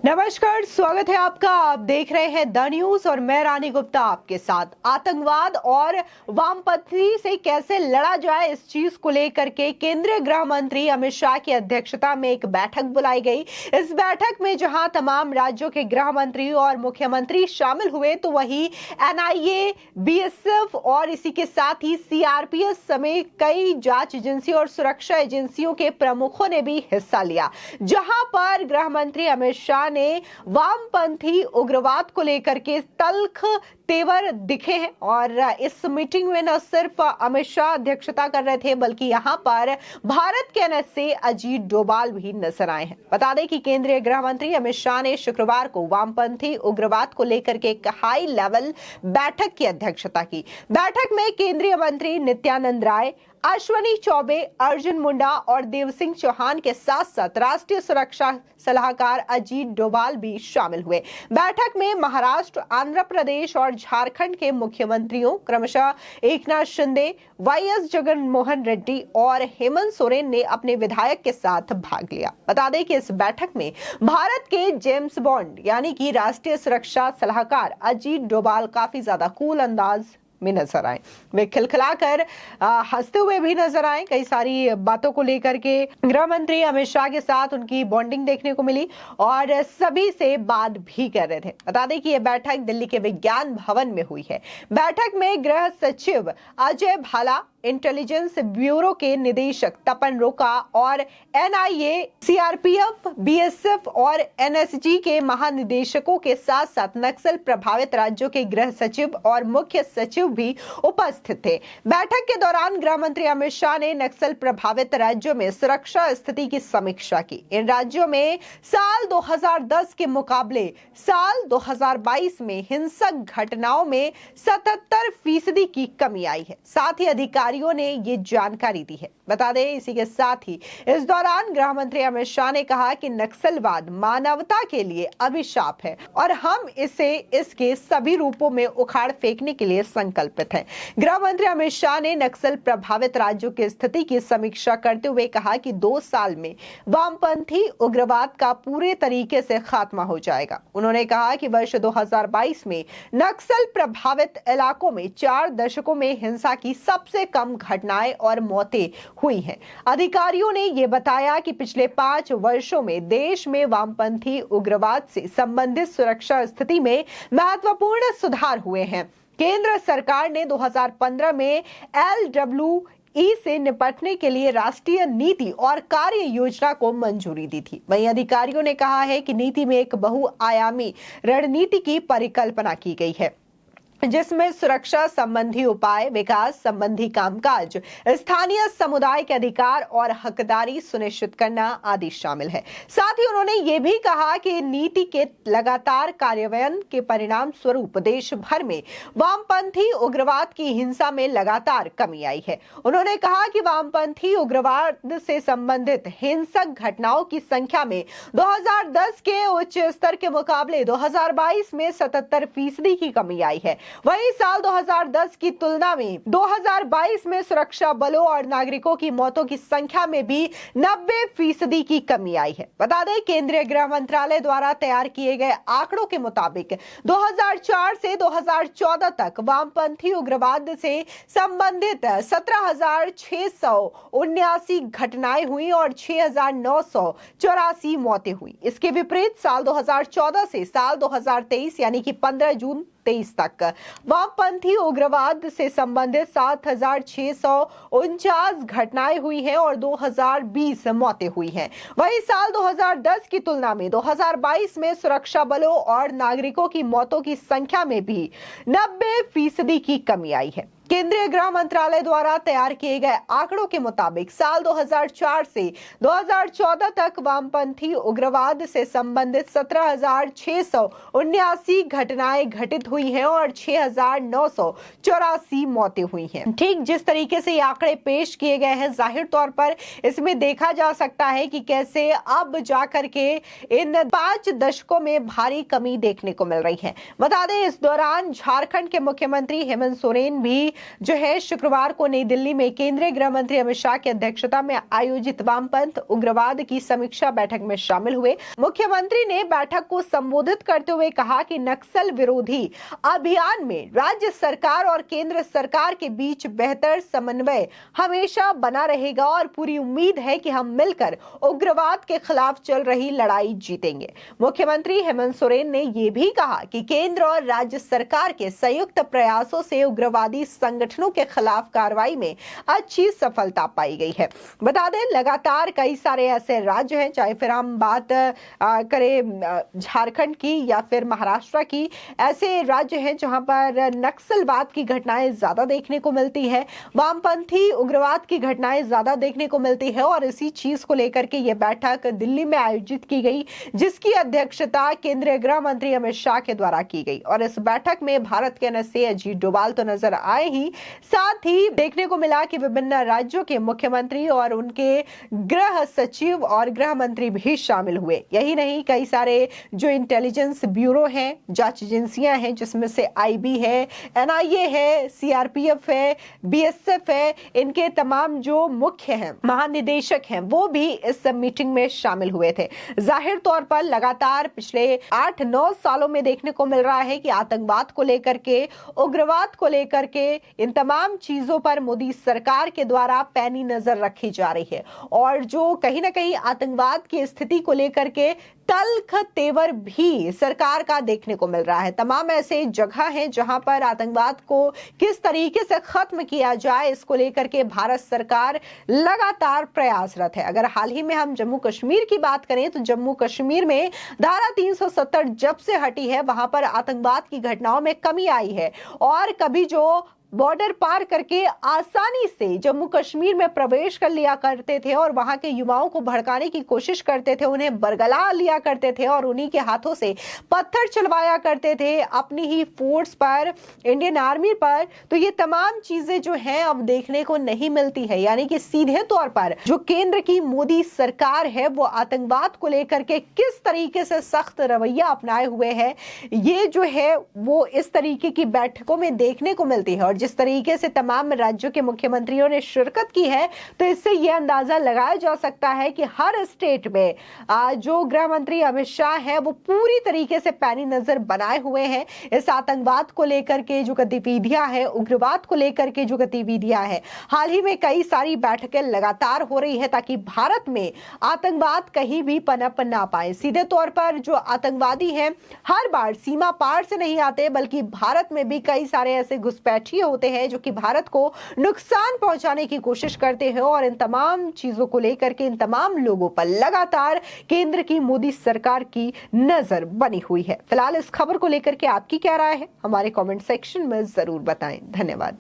नमस्कार, स्वागत है आपका। आप देख रहे हैं द न्यूज और मैं रानी गुप्ता आपके साथ। आतंकवाद और वामपंथी से कैसे लड़ा जाए, इस चीज को लेकर के केंद्रीय गृह मंत्री अमित शाह की अध्यक्षता में एक बैठक बुलाई गई। इस बैठक में जहां तमाम राज्यों के गृह मंत्री और मुख्यमंत्री शामिल हुए, तो वहीं एनआईए, बीएसएफ और इसी के साथ ही सीआरपीएफ समेत कई जांच एजेंसी और सुरक्षा एजेंसियों के प्रमुखों ने भी हिस्सा लिया। जहां पर गृह मंत्री अमित शाह ने वामपंथी उग्रवाद को लेकर के तल्ख तेवर दिखे हैं और इस मीटिंग में न सिर्फ अमित शाह अध्यक्षता कर रहे थे, बल्कि यहां पर भारत के एनएसए अजीत डोभाल भी नजर आए हैं। बता दें कि केंद्रीय गृह मंत्री अमित शाह ने शुक्रवार को वामपंथी उग्रवाद को लेकर के एक हाई लेवल बैठक की अध्यक्षता की। बैठक में केंद्रीय मंत्री नित्यानंद राय, अश्विनी चौबे, अर्जुन मुंडा और देव सिंह चौहान के साथ साथ राष्ट्रीय सुरक्षा सलाहकार अजीत डोभाल भी शामिल हुए। बैठक में महाराष्ट्र, आंध्र प्रदेश और झारखंड के मुख्यमंत्रियों क्रमशः एकनाथ शिंदे, वाईएस जगनमोहन रेड्डी और हेमंत सोरेन ने अपने विधायक के साथ भाग लिया। बता दें कि इस बैठक में भारत के जेम्स बॉन्ड यानी कि राष्ट्रीय सुरक्षा सलाहकार अजीत डोभाल काफी ज्यादा कूल अंदाज में नजर आए। वे खिलखिलाकर हंसते हुए भी नजर आए। कई सारी बातों को लेकर के गृह मंत्री अमित शाह के साथ उनकी बॉन्डिंग देखने को मिली और सभी से बात भी कर रहे थे। बता दें कि यह बैठक दिल्ली के विज्ञान भवन में हुई है। बैठक में गृह सचिव अजय भाला, इंटेलिजेंस ब्यूरो के निदेशक तपन रोका और एनआईए, सीआरपीएफ, बीएसएफ और एनएसजी के महानिदेशकों के साथ साथ नक्सल प्रभावित राज्यों के गृह सचिव और मुख्य सचिव भी उपस्थित थे। बैठक के दौरान गृह मंत्री अमित शाह ने नक्सल प्रभावित राज्यों में सुरक्षा स्थिति की समीक्षा की। इन राज्यों में साल 2010 के मुकाबले साल 2022 में हिंसक घटनाओं में 77% की कमी आई है। साथ ही अधिकारियों ने ये जानकारी दी है। बता दें इसी के साथ ही इस दौरान गृह मंत्री अमित शाह ने कहा कि नक्सलवाद मानवता के लिए अभिशाप है और हम इसे इसके सभी रूपों में उखाड़ फेंकने के लिए संकल्पित हैं। गृह मंत्री अमित शाह ने नक्सल प्रभावित राज्यों की स्थिति की समीक्षा करते हुए कहा कि 2 साल में वामपंथी उग्रवाद का पूरे तरीके से खात्मा हो जाएगा। उन्होंने कहा कि वर्ष 2022 में नक्सल प्रभावित इलाकों में 4 दशकों में हिंसा की सबसे कम घटनाएं और मौतें हुई हैं। अधिकारियों ने यह बताया कि पिछले 5 वर्षों में देश में वामपंथी उग्रवाद से संबंधित सुरक्षा स्थिति में महत्वपूर्ण सुधार हुए हैं। केंद्र सरकार ने 2015 में LWE से निपटने के लिए राष्ट्रीय नीति और कार्य योजना को मंजूरी दी थी। वहीं अधिकारियों ने कहा है कि नीति में एक बहुआयामी रणनीति की परिकल्पना की गई है, जिसमें सुरक्षा संबंधी उपाय, विकास संबंधी कामकाज, स्थानीय समुदाय के अधिकार और हकदारी सुनिश्चित करना आदि शामिल है। साथ ही उन्होंने ये भी कहा कि नीति के लगातार कार्यान्वयन के परिणाम स्वरूप देश भर में वामपंथी उग्रवाद की हिंसा में लगातार कमी आई है। उन्होंने कहा कि वामपंथी उग्रवाद से संबंधित हिंसक घटनाओं की संख्या में 2010 के उच्च स्तर के मुकाबले 2022 में 77% की कमी आई है। वहीं साल 2010 की तुलना में 2022 में सुरक्षा बलों और नागरिकों की मौतों की संख्या में भी 90% की कमी आई है। बता दें केंद्रीय गृह मंत्रालय द्वारा तैयार किए गए आंकड़ों के मुताबिक 2004 से 2014 तक वामपंथी उग्रवाद से संबंधित 17,679 घटनाएं हुई और 6,984 मौतें हुई। इसके विपरीत साल 2014 से साल 2023 यानी कि 15 जून 2023 तक वामपंथी उग्रवाद से संबंधित 7,649 घटनाएं हुई हैं और 2020 मौतें हुई हैं। वहीं साल 2010 की तुलना में 2022 में सुरक्षा बलों और नागरिकों की मौतों की संख्या में भी 90% की कमी आई है। केंद्रीय गृह मंत्रालय द्वारा तैयार किए गए आंकड़ों के मुताबिक साल 2004 से 2014 तक वामपंथी उग्रवाद से संबंधित 17,679 घटनाएं घटित हुई हैं और 6,984 मौतें हुई हैं। ठीक जिस तरीके से ये आंकड़े पेश किए गए हैं, जाहिर तौर पर इसमें देखा जा सकता है कि कैसे अब जाकर के इन 5 दशकों में भारी कमी देखने को मिल रही है। बता दें इस दौरान झारखंड के मुख्यमंत्री हेमंत सोरेन भी जो है शुक्रवार को नई दिल्ली में केंद्रीय गृह मंत्री अमित शाह की अध्यक्षता में आयोजित वामपंथ उग्रवाद की समीक्षा बैठक में शामिल हुए। मुख्यमंत्री ने बैठक को संबोधित करते हुए कहा कि नक्सल विरोधी अभियान में राज्य सरकार और केंद्र सरकार के बीच बेहतर समन्वय हमेशा बना रहेगा और पूरी उम्मीद है कि हम मिलकर उग्रवाद के खिलाफ चल रही लड़ाई जीतेंगे। मुख्यमंत्री हेमंत सोरेन ने यह भी कहा कि केंद्र और राज्य सरकार के संयुक्त प्रयासों से उग्रवादी संगठनों के खिलाफ कार्रवाई में अच्छी सफलता पाई गई है। बता दें, लगातार कई सारे ऐसे राज्य हैं, चाहे फिर हम बात करें झारखंड की या फिर महाराष्ट्र की, ऐसे राज्य हैं जहां पर नक्सलवाद की घटनाएं ज्यादा देखने को मिलती है, वामपंथी उग्रवाद की घटनाएं ज्यादा देखने को मिलती है। और इसी चीज को लेकर के यह बैठक दिल्ली में आयोजित की गई, जिसकी अध्यक्षता केंद्रीय गृह मंत्री अमित शाह के द्वारा की गई। और इस बैठक में भारत के एनएसए अजीत डोभाल तो नजर आए ही, साथ ही देखने को मिला कि विभिन्न राज्यों के मुख्यमंत्री और उनके गृह सचिव और गृह मंत्री भी शामिल हुए। यही नहीं, कई सारे जो इंटेलिजेंस ब्यूरो हैं, जांच एजेंसियां हैं, जिसमें से आईबी है, एनआईए है, सीआरपीएफ है, बीएसएफ है, इनके तमाम जो मुख्य हैं, महानिदेशक हैं, वो भी इस मीटिंग में शामिल हुए थे। जाहिर तौर पर लगातार पिछले 8-9 सालों में देखने को मिल रहा है कि आतंकवाद को लेकर के, उग्रवाद को लेकर के, इन तमाम चीजों पर मोदी सरकार के द्वारा पैनी नजर रखी जा रही है। और जो कहीं ना कहीं आतंकवाद की स्थिति को लेकर के तल्ख तेवर भी सरकार का देखने को मिल रहा है। तमाम ऐसे जगह हैं जहां पर आतंकवाद को किस तरीके से खत्म किया जाए, इसको लेकर के भारत सरकार लगातार प्रयासरत है। अगर हाल ही में हम जम्मू कश्मीर की बात करें तो जम्मू कश्मीर में धारा 370 जब से हटी है, वहां पर आतंकवाद की घटनाओं में कमी आई है। और कभी जो बॉर्डर पार करके आसानी से जम्मू कश्मीर में प्रवेश कर लिया करते थे और वहां के युवाओं को भड़काने की कोशिश करते थे, उन्हें बरगला लिया करते थे और उन्हीं के हाथों से पत्थर चलवाया करते थे अपनी ही फोर्स पर, इंडियन आर्मी पर, तो ये तमाम चीजें जो हैं अब देखने को नहीं मिलती है। यानी कि सीधे तौर पर जो केंद्र की मोदी सरकार है वो आतंकवाद को लेकर के किस तरीके से सख्त रवैया अपनाए हुए है, ये जो है वो इस तरीके की बैठकों में देखने को मिलती है। और जिस तरीके से तमाम राज्यों के मुख्यमंत्रियों ने शिरकत की है, तो इससे यह अंदाजा लगाया जा सकता है कि हर स्टेट में जो गृह मंत्री अमित शाह है वो पूरी तरीके से पैनी नजर बनाए हुए हैं। इस आतंकवाद को लेकर के जो गतिविधियां हैं, उग्रवाद को लेकर के जो गतिविधियां हैं, हाल ही में कई सारी बैठकें लगातार हो रही है ताकि भारत में आतंकवाद कहीं भी पनप ना पाए। सीधे तौर पर जो आतंकवादी हैं हर बार सीमा पार से नहीं आते, बल्कि भारत में भी कई सारे ऐसे घुसपैठिए होते हैं जो कि भारत को नुकसान पहुंचाने की कोशिश करते हैं। और इन तमाम चीजों को लेकर के, इन तमाम लोगों पर लगातार केंद्र की मोदी सरकार की नजर बनी हुई है। फिलहाल इस खबर को लेकर के आपकी क्या राय है, हमारे कमेंट सेक्शन में जरूर बताएं। धन्यवाद।